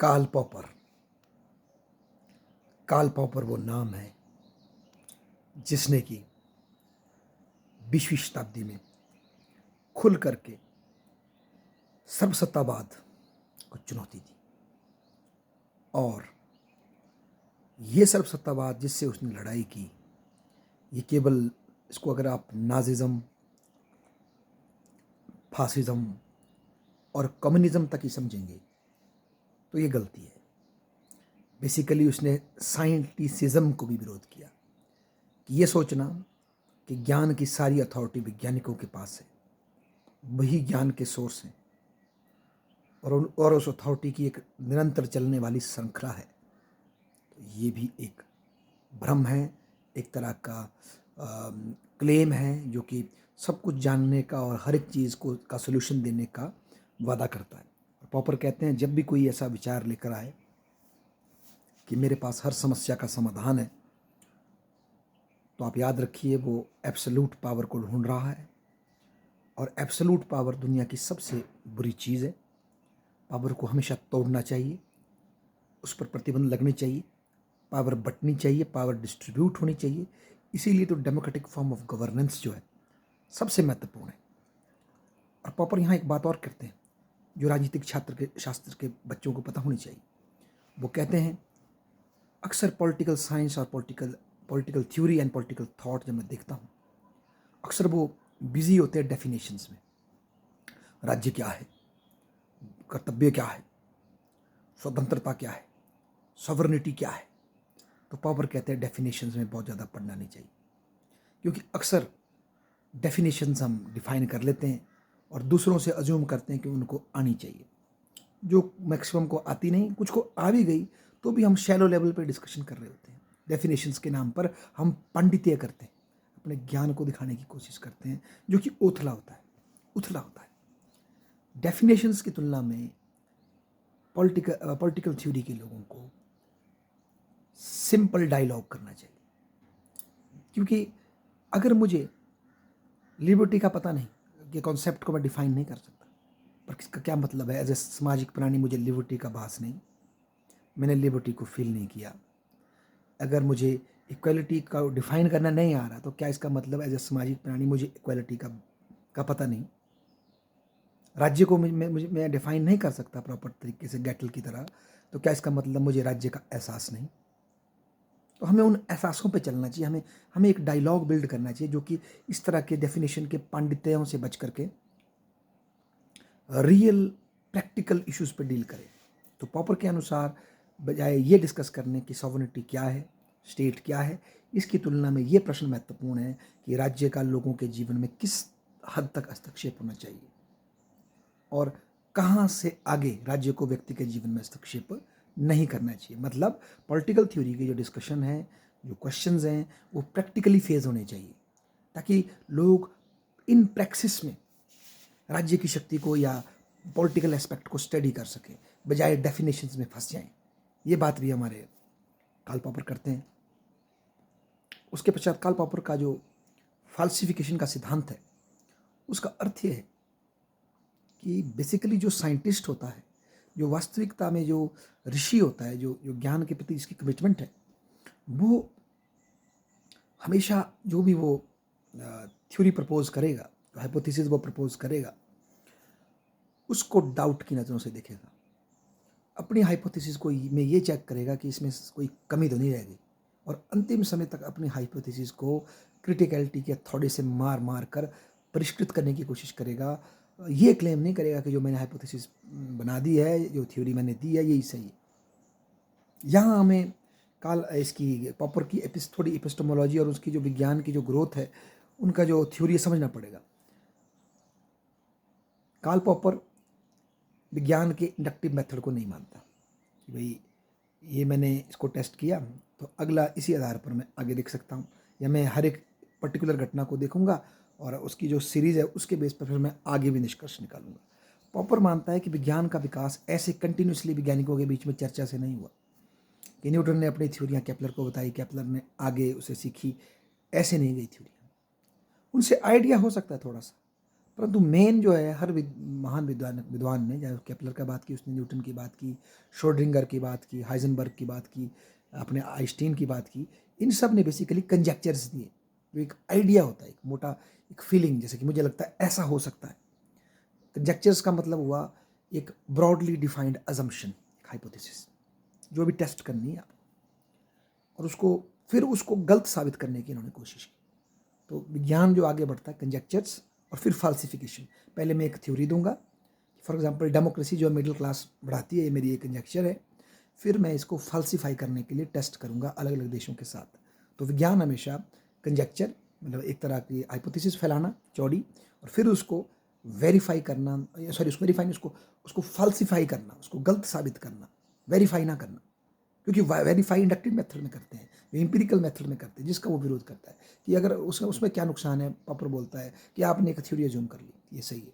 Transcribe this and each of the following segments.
Karl popper. Karl popper वो नाम है जिसने कि 20वीं शताब्दी में खुल करके सर्वसत्तावाद को चुनौती दी। और ये सर्वसत्तावाद जिससे उसने लड़ाई की, ये केवल इसको अगर आप नाजिज्म, फासिज्म और कम्युनिज्म तक ही समझेंगे तो ये गलती है। बेसिकली उसने साइंटिसिज्म को भी विरोध किया कि ये सोचना कि ज्ञान की सारी अथॉरिटी वैज्ञानिकों के पास है, वही ज्ञान के सोर्स हैं और उस अथॉरिटी की एक निरंतर चलने वाली श्रृंखला है, तो ये भी एक भ्रम है, एक तरह का क्लेम है जो कि सब कुछ जानने का और हर एक चीज़ को का सोल्यूशन देने का वादा करता है। पॉपर कहते हैं जब भी कोई ऐसा विचार लेकर आए कि मेरे पास हर समस्या का समाधान है, तो आप याद रखिए वो एब्सोल्यूट पावर को ढूंढ रहा है। और एब्सोल्यूट पावर दुनिया की सबसे बुरी चीज़ है। पावर को हमेशा तोड़ना चाहिए, उस पर प्रतिबंध लगने चाहिए, पावर बंटनी चाहिए, पावर डिस्ट्रीब्यूट होनी चाहिए। इसीलिए तो डेमोक्रेटिक फॉर्म ऑफ गवर्नेंस जो है सबसे महत्वपूर्ण है। और पॉपर यहाँ एक बात और करते हैं जो राजनीतिक शास्त्र के बच्चों को पता होनी चाहिए। वो कहते हैं अक्सर पॉलिटिकल साइंस और political theory and political thought जब मैं देखता हूँ, अक्सर वो बिजी होते हैं डेफिनेशंस में। राज्य क्या है, कर्तव्य क्या है, स्वतंत्रता क्या है, सॉवरेनिटी क्या है। तो पॉपर कहते हैं डेफिनेशंस में बहुत ज़्यादा पढ़ना नहीं चाहिए, क्योंकि अक्सर डेफिनेशंस हम डिफाइन कर लेते हैं और दूसरों से अज्यूम करते हैं कि उनको आनी चाहिए, जो मैक्सिमम को आती नहीं। कुछ को आ भी गई तो भी हम शैलो लेवल पर डिस्कशन कर रहे होते हैं। डेफिनेशंस के नाम पर हम पांडित्य करते हैं, अपने ज्ञान को दिखाने की कोशिश करते हैं, जो कि उथला होता है। डेफिनेशंस की तुलना में पॉलिटिकल थ्योरी के लोगों को सिंपल डायलॉग करना चाहिए। क्योंकि अगर मुझे लिबर्टी का पता नहीं, कि कॉन्सेप्ट को मैं डिफाइन नहीं कर सकता, पर इसका क्या मतलब है, एज ए सामाजिक प्राणी मुझे लिबर्टी का भास नहीं, मैंने लिबर्टी को फील नहीं किया। अगर मुझे इक्वलिटी का डिफाइन करना नहीं आ रहा, तो क्या इसका मतलब एज ए सामाजिक प्राणी मुझे इक्वलिटी का पता नहीं। राज्य को मैं डिफाइन नहीं कर सकता प्रॉपर तरीके से गैटल की तरह, तो क्या इसका मतलब मुझे राज्य का एहसास नहीं। तो हमें उन एहसासों पे चलना चाहिए, हमें एक डायलॉग बिल्ड करना चाहिए जो कि इस तरह के डेफिनेशन के पांडित्यों से बच करके रियल प्रैक्टिकल इश्यूज पे डील करे। तो पॉपर के अनुसार बजाय ये डिस्कस करने की सॉवरेनिटी क्या है, स्टेट क्या है, इसकी तुलना में ये प्रश्न महत्वपूर्ण है कि राज्य का लोगों के जीवन में किस हद तक हस्तक्षेप होना चाहिए और कहाँ से आगे राज्य को व्यक्ति के जीवन में हस्तक्षेप नहीं करना चाहिए। मतलब पॉलिटिकल थ्योरी की जो डिस्कशन है, जो क्वेश्चंस हैं, वो प्रैक्टिकली फेज होने चाहिए, ताकि लोग इन प्रैक्टिस में राज्य की शक्ति को या पॉलिटिकल एस्पेक्ट को स्टडी कर सकें, बजाय डेफिनेशंस में फंस जाएं। ये बात भी हमारे कार्ल पॉपर करते हैं। उसके पश्चात कार्ल पॉपर का जो फाल्सिफिकेशन का सिद्धांत है, उसका अर्थ ये है कि बेसिकली जो साइंटिस्ट होता है, जो वास्तविकता में जो ऋषि होता है, जो ज्ञान के प्रति जिसकी कमिटमेंट है, वो हमेशा जो भी वो थ्योरी प्रपोज करेगा, हाइपोथेसिस वो प्रपोज करेगा, उसको डाउट की नज़रों से देखेगा। अपनी हाइपोथेसिस को में ये चेक करेगा कि इसमें कोई कमी तो नहीं रहेगी, और अंतिम समय तक अपनी हाइपोथेसिस को क्रिटिकलिटी के थोड़े से मार कर परिष्कृत करने की कोशिश करेगा। ये क्लेम नहीं करेगा कि जो मैंने हाइपोथेसिस बना दी है, जो थ्योरी मैंने दी है, यही सही है। यहाँ हमें इसकी पॉपर की थोड़ी एपिस्टेमोलॉजी और उसकी जो विज्ञान की जो ग्रोथ है, उनका जो थ्योरी समझना पड़ेगा। कार्ल पॉपर विज्ञान के इंडक्टिव मेथड को नहीं मानता कि भाई ये मैंने इसको टेस्ट किया तो अगला इसी आधार पर मैं आगे देख सकता हूँ, या मैं हर एक पर्टिकुलर घटना को देखूंगा और उसकी जो सीरीज़ है उसके बेस पर फिर मैं आगे भी निष्कर्ष निकालूंगा। पॉपर मानता है कि विज्ञान का विकास ऐसे कंटिन्यूसली वैज्ञानिकों के बीच में चर्चा से नहीं हुआ कि न्यूटन ने अपनी थ्योरियाँ केपलर को बताई, केपलर ने आगे उसे सीखी, ऐसे नहीं गई थ्योरियाँ। उनसे आइडिया हो सकता है थोड़ा सा, परंतु मेन जो है हर महान विद्वान ने, चाहे केपलर का बात की, उसने न्यूटन की बात की, श्रोडिंगर की बात की, हाइजेनबर्ग की बात की, अपने आइंस्टीन की बात की, इन सब ने बेसिकली कंजेक्चर्स दिए, जो एक आइडिया होता है, एक मोटा एक फीलिंग, जैसे कि मुझे लगता है ऐसा हो सकता है। कंजेक्चर्स का मतलब हुआ एक ब्रॉडली डिफाइंड अजम्पशन, एक हाइपोथेसिस जो भी टेस्ट करनी है आपको, और उसको फिर उसको गलत साबित करने की इन्होंने कोशिश की। तो विज्ञान जो आगे बढ़ता है, कंजेक्चर्स और फिर फाल्सिफिकेशन। पहले मैं एक थ्योरी दूंगा, फॉर एग्जांपल डेमोक्रेसी जो मिडिल क्लास बढ़ाती है, ये मेरी एक कंजेक्चर है, फिर मैं इसको फाल्सिफाई करने के लिए टेस्ट करूंगा अलग अलग देशों के साथ। तो विज्ञान हमेशा कंजेक्चर, मतलब एक तरह की हाइपोथेसिस फैलाना चौड़ी, और फिर उसको वेरीफाई करना, सॉरी उसको वेरीफाई नहीं, उसको उसको फाल्सिफाई करना, उसको गलत साबित करना, वेरीफाई ना करना, क्योंकि वेरीफाई इंडक्टिव मेथड में करते हैं, एम्पिरिकल मेथड में करते हैं, जिसका वो विरोध करता है कि अगर उसमें क्या नुकसान है। पॉपर बोलता है कि आपने एक थ्योरी अज्यूम कर ली, ये सही है,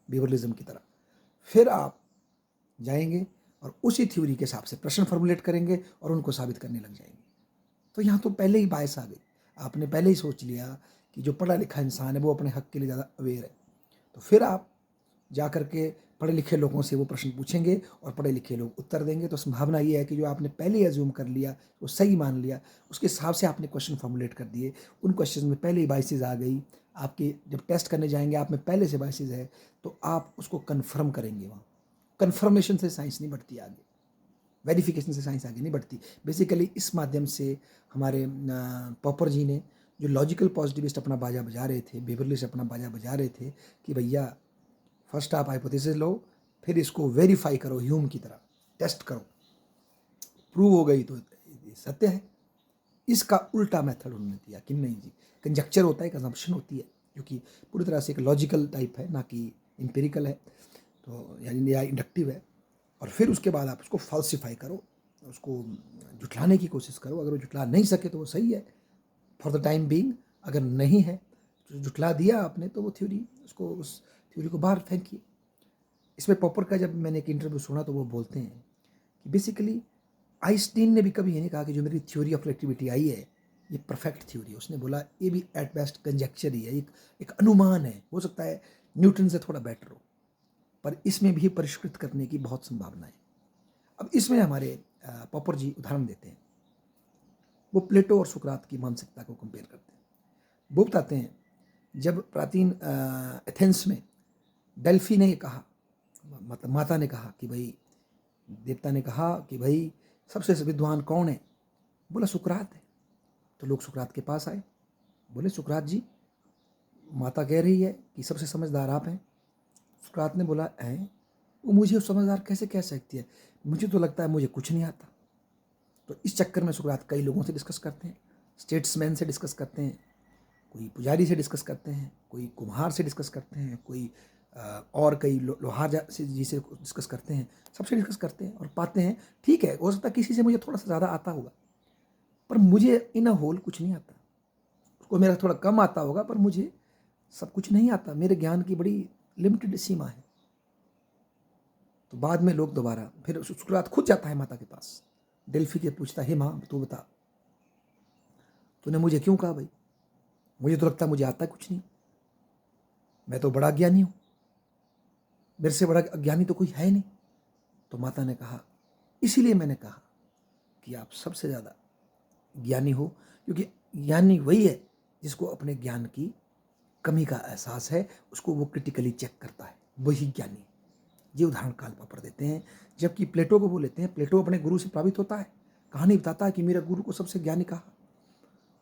बीवरलिज्म की तरह, फिर आप जाएंगे और उसी थ्योरी के हिसाब से प्रश्न फॉर्मुलेट करेंगे और उनको साबित करने लग जाएंगे। तो यहाँ तो पहले ही बायस आ गई, आपने पहले ही सोच लिया कि जो पढ़ा लिखा इंसान है वो अपने हक के लिए ज़्यादा अवेयर है, तो फिर आप जा कर के पढ़े लिखे लोगों से वो प्रश्न पूछेंगे और पढ़े लिखे लोग उत्तर देंगे। तो संभावना ये है कि जो आपने पहले ही अज्यूम कर लिया, वो सही मान लिया, उसके हिसाब से आपने क्वेश्चन फॉर्मुलेट कर दिए, उन क्वेश्चन में पहले ही बाइसेज आ गई आपके, जब टेस्ट करने जाएंगे आप में पहले से बाइसेज है, तो आप उसको कन्फर्म करेंगे। वहाँ कन्फर्मेशन से साइंस नहीं बढ़ती आगे, वेरिफिकेशन से साइंस आगे नहीं बढ़ती। बेसिकली इस माध्यम से हमारे पॉपर जी ने, जो लॉजिकल पॉजिटिविस्ट अपना बाजा बजा रहे थे, बेवरलिस्ट अपना बाजा बजा रहे थे कि भैया फर्स्ट आप हाइपोथेसिस लो, फिर इसको वेरीफाई करो, ह्यूम की तरह टेस्ट करो, प्रूव हो गई तो ये सत्य है। इसका उल्टा मेथड उन्होंने दिया कि नहीं जी, कंजक्चर होता है, एक असम्पशन होती है, जो कि पूरी तरह से एक लॉजिकल टाइप है, ना कि एम्पिरिकल है, तो यानी या इंडक्टिव है। और फिर उसके बाद आप उसको फाल्सिफाई करो, उसको जुटलाने की कोशिश करो। अगर वो जुटला नहीं सके तो वो सही है फॉर द टाइम बीइंग, अगर नहीं है तो जुटला दिया आपने तो वो थ्योरी, उसको उस थ्योरी को बाहर फेंकिए। इसमें पॉपर का जब मैंने एक इंटरव्यू सुना तो वो बोलते हैं कि बेसिकली आइंस्टीन ने भी कभी ये नहीं कहा कि जो मेरी थ्योरी ऑफ रिलेटिविटी आई है ये परफेक्ट थ्योरी है। उसने बोला ये भी एट बेस्ट कंजेक्चर ही है, एक अनुमान है, हो सकता है न्यूटन से थोड़ा बेटर हो, पर इसमें भी परिष्कृत करने की बहुत संभावना है। अब इसमें हमारे पॉपर जी उदाहरण देते हैं, वो प्लेटो और सुकरात की मानसिकता को कंपेयर करते हैं। वो बताते हैं जब प्राचीन एथेंस में डेल्फी ने कहा, मतलब माता ने कहा कि भाई, देवता ने कहा कि भाई सबसे विद्वान कौन है, बोला सुकरात है। तो लोग सुकरात के पास आए, बोले सुकरात जी, माता कह रही है कि सबसे समझदार आप हैं। सुकरात ने बोला है, वो मुझे समझदार कैसे कह सकती है, मुझे तो लगता है मुझे कुछ नहीं आता। तो इस चक्कर में सुकरात कई लोगों से डिस्कस करते हैं, स्टेट्समैन से डिस्कस करते हैं, कोई पुजारी से डिस्कस करते हैं, कोई कुम्हार से डिस्कस करते हैं, कोई और कई लोहार से जी से डिस्कस करते हैं, सबसे डिस्कस करते हैं और पाते हैं ठीक है, हो सकता है किसी से मुझे थोड़ा सा ज़्यादा आता होगा, पर मुझे इन अ होल कुछ नहीं आता। उसको मेरा थोड़ा कम आता होगा, पर मुझे सब कुछ नहीं आता, मेरे ज्ञान की बड़ी लिमिटेड सीमा है। तो बाद में लोग दोबारा फिर सुकरात खुद जाता है माता के पास, डेल्फी के पूछता है, माँ तू बता, तूने मुझे क्यों कहा भाई, मुझे तो लगता है मुझे आता कुछ नहीं, मैं तो बड़ा ज्ञानी हूँ, मेरे से बड़ा अज्ञानी तो कोई है नहीं। तो माता ने कहा इसीलिए मैंने कहा कि आप सबसे ज़्यादा ज्ञानी हो, क्योंकि ज्ञानी वही है जिसको अपने ज्ञान की कमी का एहसास है, उसको वो क्रिटिकली चेक करता है, वही ज्ञानी। ये उदाहरण कार्ल पॉपर देते हैं। जबकि प्लेटो को वो लेते हैं, प्लेटो अपने गुरु से प्रभावित होता है, कहानी बताता है कि मेरे गुरु को सबसे ज्ञानी कहा,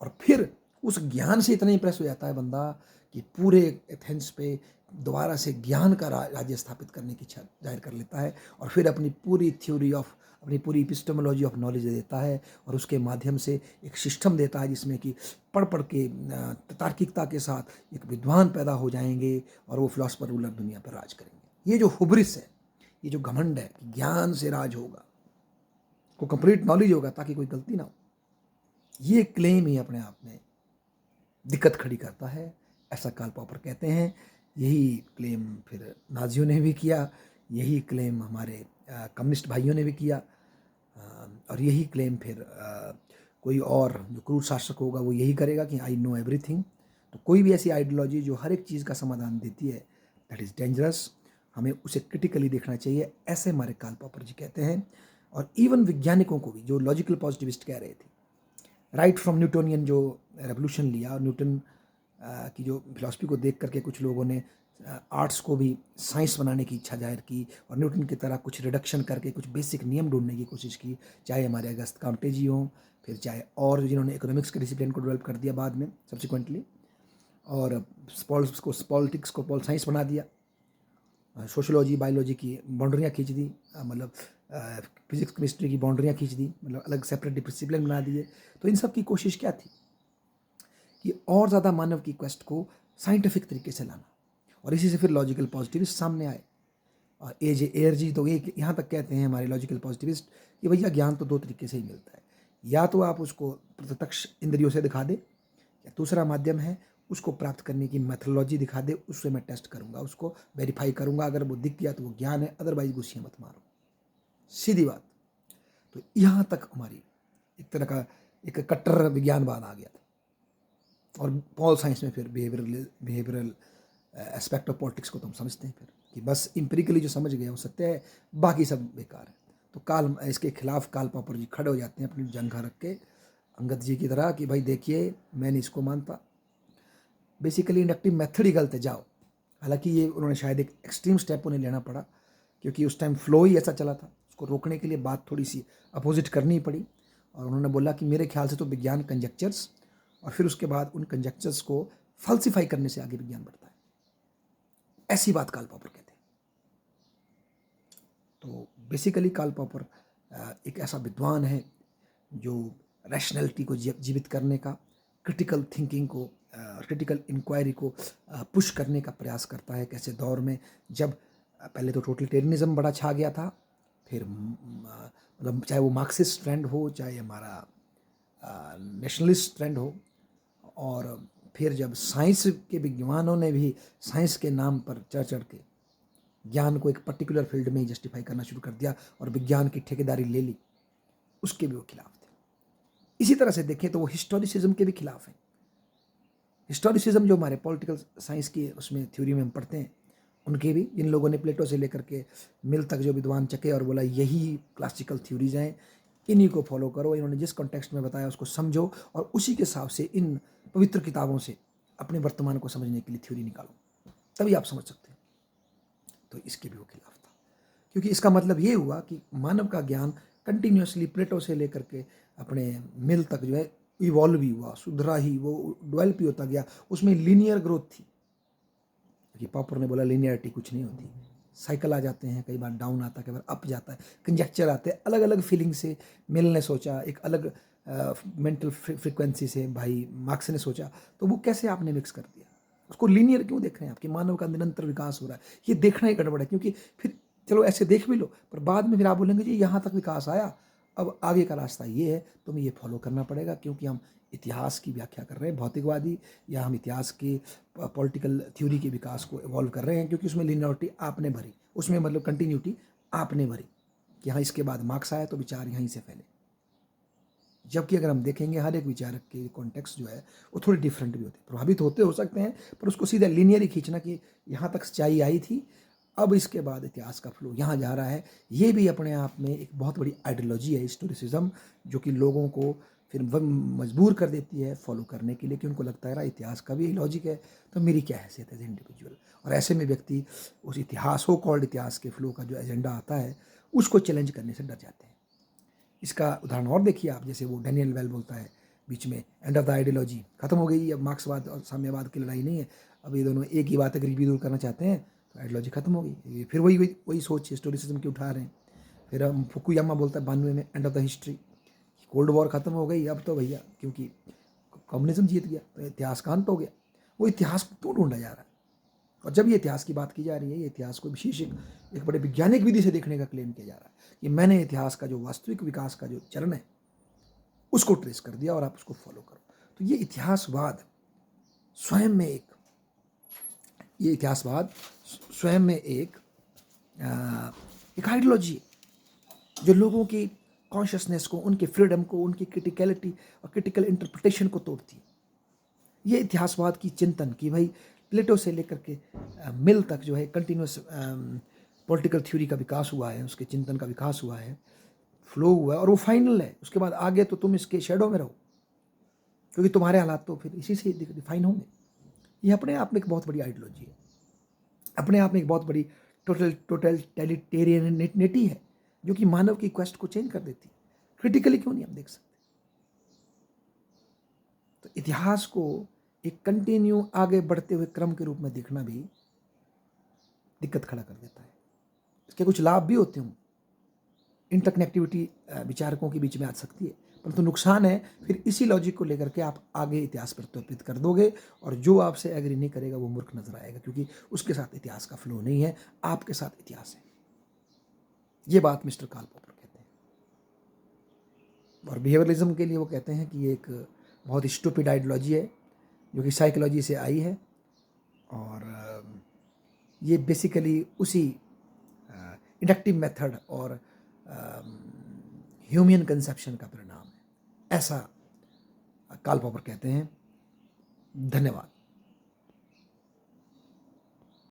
और फिर उस ज्ञान से इतना इंप्रेस हो जाता है बंदा कि पूरे एथेंस पे दोबारा से ज्ञान का राज्य स्थापित करने की इच्छा जाहिर कर लेता है, और फिर अपनी पूरी थ्योरी ऑफ, अपनी पूरी एपिस्टेमोलॉजी ऑफ नॉलेज दे देता है, और उसके माध्यम से एक सिस्टम देता है जिसमें कि पढ़ पढ़ के तार्किकता के साथ एक विद्वान पैदा हो जाएंगे और वो फिलॉसफर रूलर दुनिया पर राज करेंगे। ये जो हुब्रिस है, ये जो घमंड है कि ज्ञान से राज होगा, को कंप्लीट नॉलेज होगा ताकि कोई गलती ना हो, ये क्लेम ही अपने आप में दिक्कत खड़ी करता है, ऐसा कार्ल पॉपर कहते हैं। यही क्लेम फिर नाजियों ने भी किया, यही क्लेम हमारे कम्युनिस्ट भाइयों ने भी किया, और यही क्लेम फिर कोई और जो क्रूर शासक होगा वो यही करेगा कि आई नो एवरीथिंग। तो कोई भी ऐसी आइडियोलॉजी जो हर एक चीज़ का समाधान देती है, दैट इज़ डेंजरस। हमें उसे क्रिटिकली देखना चाहिए, ऐसे हमारे कार्ल पॉपर जी कहते हैं। और इवन वैज्ञानिकों को भी, जो लॉजिकल पॉजिटिविस्ट कह रहे थे, राइट फ्रॉम न्यूटोनियन जो रेवोल्यूशन लिया, और न्यूटन की जो फिलॉसफी को देख करके कुछ लोगों ने आर्ट्स को भी साइंस बनाने की इच्छा जाहिर की, और न्यूटन की तरह कुछ रिडक्शन करके कुछ बेसिक नियम ढूंढने की कोशिश की, चाहे हमारे अगस्त कांटे जी हों, फिर चाहे और जिन्होंने इकोनॉमिक्स के डिसिप्लिन को डेवलप कर दिया बाद में सब्सिक्वेंटली, और पॉलिटिक्स को पॉल साइंस बना दिया, सोशोलॉजी बायोलॉजी की बाउंड्रियाँ खींच दी, मतलब फिजिक्स केमिस्ट्री की बाउंड्रियाँ खींच दी, मतलब अलग सेपरेट डिसिप्लिन बना दिए। तो इन सब की कोशिश क्या थी कि और ज़्यादा मानव की क्वेस्ट को साइंटिफिक तरीके से लाना, और इसी से फिर लॉजिकल पॉजिटिविस्ट सामने आए। और एयर जी तो एक यहाँ तक कहते हैं हमारे लॉजिकल पॉजिटिविस्ट कि भैया ज्ञान तो दो तरीके से ही मिलता है, या तो आप उसको प्रत्यक्ष इंद्रियों से दिखा दे, या दूसरा माध्यम है उसको प्राप्त करने की मेथोलॉजी दिखा दे, उससे मैं टेस्ट करूँगा, उसको वेरीफाई करूँगा, अगर वो दिख गया तो वो ज्ञान है, अदरवाइज गुस्सियाँ मत मारो, सीधी बात। तो यहाँ तक हमारी एक तरह का एक कट्टर विज्ञानवाद आ गया था। और पॉल साइंस में फिर बिहेवियरल एस्पेक्ट ऑफ पॉलिटिक्स को तो हम समझते हैं फिर कि बस इंपेरिकली जो समझ गए वो सत्य है, बाकी सब बेकार है। तो इसके खिलाफ कार्ल पॉपर जी खड़े हो जाते हैं अपनी जंघा रख के, अंगद जी की तरह, कि भाई देखिए मैं नहीं इसको मानता। बेसिकली इंडक्टिव मेथड ही गलत है, जाओ। हालांकि ये उन्होंने शायद एक एक्सट्रीम स्टेप उन्हें लेना पड़ा, क्योंकि उस टाइम फ्लो ही ऐसा चला था, उसको रोकने के लिए बात थोड़ी सी अपोजिट करनी पड़ी। और उन्होंने बोला कि मेरे ख्याल से तो विज्ञान कंजेक्चर्स, और फिर उसके बाद उन कंजेक्चर्स को फल्सिफाई करने से आगे विज्ञान बढ़ता है, ऐसी बात कार्ल पॉपर कहते हैं। तो बेसिकली कार्ल पॉपर एक ऐसा विद्वान है जो रैशनैलिटी को जीवित करने का, क्रिटिकल थिंकिंग को, क्रिटिकल इंक्वायरी को पुश करने का प्रयास करता है। कैसे दौर में जब पहले तो टोटलिटेरियनिज्म बड़ा छा गया था, फिर मतलब चाहे वो मार्क्सिस्ट ट्रेंड हो, चाहे हमारा नेशनलिस्ट ट्रेंड हो, और फिर जब साइंस के विद्वानों ने भी साइंस के नाम पर चढ़ चढ़ के ज्ञान को एक पर्टिकुलर फील्ड में ही जस्टिफाई करना शुरू कर दिया और विज्ञान की ठेकेदारी ले ली, उसके भी वो खिलाफ थे। इसी तरह से देखें तो वो हिस्टोरिसिज्म के भी खिलाफ हैं। हिस्टोरिसिज्म जो हमारे पॉलिटिकल साइंस की उसमें थ्योरी में हम पढ़ते हैं, उनके भी, जिन लोगों ने प्लेटो से लेकर के मिल तक जो विद्वान चके और बोला यही क्लासिकल थ्योरीज हैं, इन्हीं को फॉलो करो, इन्होंने जिस कॉन्टेक्स्ट में बताया उसको समझो, और उसी के हिसाब से इन पवित्र किताबों से अपने वर्तमान को समझने के लिए थ्योरी निकालो, तभी आप समझ सकते हैं। तो इसके भी वो खिलाफ था, क्योंकि इसका मतलब ये हुआ कि मानव का ज्ञान कंटिन्यूसली प्लेटो से लेकर के अपने मिल तक जो है इवॉल्व ही हुआ, सुधरा ही, वो डेवलप ही होता गया, उसमें लीनियर ग्रोथ थी। क्योंकि पॉपर ने बोला लीनियरिटी कुछ नहीं होती, साइकिल आ जाते हैं, कई बार डाउन आता है, कई बार अप जाता है, कंजेक्चर आते हैं, अलग अलग फीलिंग से मिल ने सोचा, एक अलग मेंटल फ्रिक्वेंसी से भाई मार्क्स ने सोचा, तो वो कैसे आपने मिक्स कर दिया? उसको लीनियर क्यों देख रहे हैं आप कि मानव का निरंतर विकास हो रहा है? ये देखना ही गड़बड़ है, क्योंकि फिर चलो ऐसे देख भी लो, पर बाद में फिर आप बोलेंगे जी यहाँ तक विकास आया, अब आगे का रास्ता ये है, तुम्हें ये फॉलो करना पड़ेगा, क्योंकि हम इतिहास की व्याख्या कर रहे हैं भौतिकवादी, या हम इतिहास की पॉलिटिकल थ्योरी के विकास को इवॉल्व कर रहे हैं, क्योंकि उसमें लिनियरिटी आपने भरी, उसमें मतलब कंटिन्यूटी आपने भरी, कि हाँ इसके बाद मार्क्स आया तो विचार यहीं से फैले। जबकि अगर हम देखेंगे हर एक विचारक के कॉन्टेक्स्ट जो है वो थोड़ी डिफरेंट भी होते हैं, प्रभावित होते हो सकते हैं, पर उसको सीधा लीनियर ही खींचना कि यहाँ तक सच्चाई आई थी, अब इसके बाद इतिहास का फ्लो यहाँ जा रहा है, ये भी अपने आप में एक बहुत बड़ी आइडियोलॉजी है हिस्टोरिसिज्म, जो कि लोगों को फिर मजबूर कर देती है फॉलो करने के लिए, कि उनको लगता है यार इतिहास का भी लॉजिक है, तो मेरी क्या हैसियत है इंडिविजुअल। और ऐसे में व्यक्ति उस इतिहास हो कॉल्ड इतिहास के फ्लो का जो एजेंडा आता है उसको चैलेंज करने से डर जाते हैं। इसका उदाहरण और देखिए आप, जैसे वो डैनियल वेल बोलता है बीच में, एंड ऑफ द आइडियोलॉजी, खत्म हो गई, अब मार्क्सवाद और साम्यवाद की लड़ाई नहीं है, अब ये दोनों एक ही बात है, गरीबी दूर करना चाहते हैं, तो आइडियोलॉजी खत्म हो गई। ये फिर वही सोच हिस्टोरिसिज्म की उठा रहे हैं। फिर हम फुकुयामा बोलता है 92 में, end of the history, cold war खत्म हो गई अब तो भैया, क्योंकि कम्युनिज्म जीत गया, तो इतिहास का अंत हो गया। वो इतिहास को क्यों ढूंढा जा रहा है? और जब ये इतिहास की बात की जा रही है, ये इतिहास को विशेष एक बड़े वैज्ञानिक विधि से देखने का क्लेम किया जा रहा है कि मैंने इतिहास का जो वास्तविक विकास का जो चरण है उसको ट्रेस कर दिया और आप उसको फॉलो करो। तो ये इतिहासवाद स्वयं में एक आइडियोलॉजी है जो लोगों की कॉन्शियसनेस को, उनके फ्रीडम को, उनकी क्रिटिकलिटी और क्रिटिकल इंटरप्रिटेशन को तोड़ती है। ये इतिहासवाद की चिंतन कि भाई प्लेटो से लेकर के मिल तक जो है कंटिन्यूस पॉलिटिकल थ्योरी का विकास हुआ है, उसके चिंतन का विकास हुआ है, फ्लो हुआ है और वो फाइनल है। उसके बाद आगे तो तुम इसके शेडो में रहो, क्योंकि तुम्हारे हालात तो फिर इसी से डिफाइन होंगे। ये अपने आप में एक बहुत बड़ी आइडियोलॉजी है, अपने आप में एक बहुत बड़ी टोटलिटेरियनिटी है, जो कि मानव की क्वेस्ट को चेंज कर देती है। क्रिटिकली क्यों नहीं हम देख सकते? तो इतिहास को एक कंटिन्यू आगे बढ़ते हुए क्रम के रूप में देखना भी दिक्कत खड़ा कर देता है। इसके कुछ लाभ भी होते हैं, इंटरकनेक्टिविटी विचारकों के बीच में आ सकती है, परंतु नुकसान है फिर इसी लॉजिक को लेकर के आप आगे इतिहास प्रस्तुत कर दोगे और जो आपसे एग्री नहीं करेगा वो मूर्ख नजर आएगा, क्योंकि उसके साथ इतिहास का फ्लो नहीं है, आपके साथ इतिहास है। ये बात मिस्टर कार्ल पॉपर कहते हैं। और बिहेवियरलिज्म के लिए वो कहते हैं कि ये एक बहुत स्टूपिड आइडियोलॉजी है जो कि साइकोलॉजी से आई है, और ये बेसिकली उसी इंडक्टिव मेथड और ह्यूमन कंसेप्शन का परिणाम है, ऐसा कार्ल पॉपर कहते हैं। धन्यवाद।